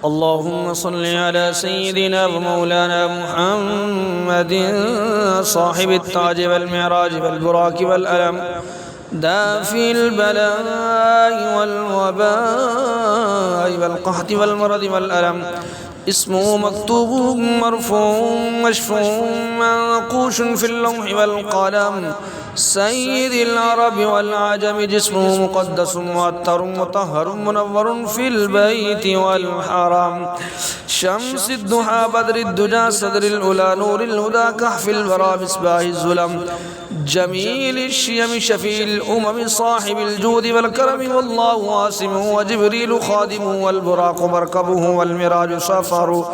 اللهم صل على سيدنا ومولانا محمد صاحب التاج والمعراج والبراك والألم دافي البلاء والوباء والقحط والمرض والألم اسمه مكتوب مرفوع مشفوع منقوش في اللوح والقلم سيد العرب والعجم جسمه مقدس معطر مطهر منور في البيت والحرم شمس الضحى بدر الدجى صدر الأولى نور الهدى كهف الورى مصباح الظلم جميل الشيم شفيع الأمم صاحب الجود والكرم والله واسمه وجبريل خادمه والبراق مركبه والمراج سفر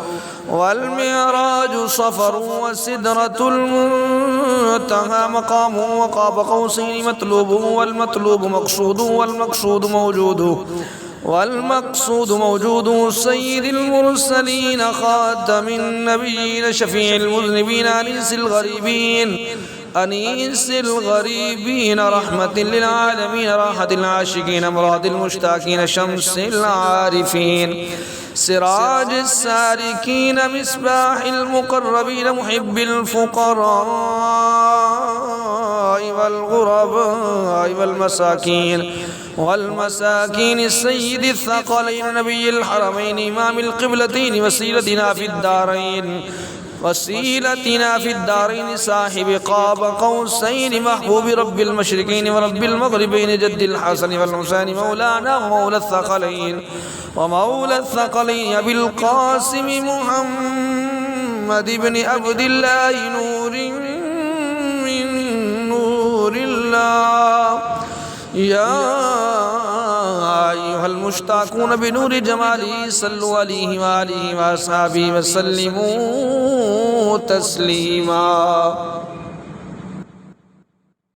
والمعراج صفر والسدرة المنتهى مقامه وقاب قوسين مطلوبه والمطلوب مقصوده والمقصود موجوده سيد المرسلين خاتم النبيين شفيع المذنبين أنيس الغريبين رحمة للعالمين راحة العاشقين أمراض المشتاقين شمس العارفين سراج السالكين مصباح المقربين محب الفقراء والغرباء والمساكين السيد الثقلين نبي الحرمين إمام القبلتين وسيلتنا في الدارين صاحب قاب قوسين محبوب رب المشرقين ورب المغربين جد الحسن والحسين مولانا ومولى الثقلين أبي القاسم محمد بن عبد الله نور من نور الله يا أيها المشتاقون بنور جماله صلوا عليه وآله وأصحابه وسلموا تسليما.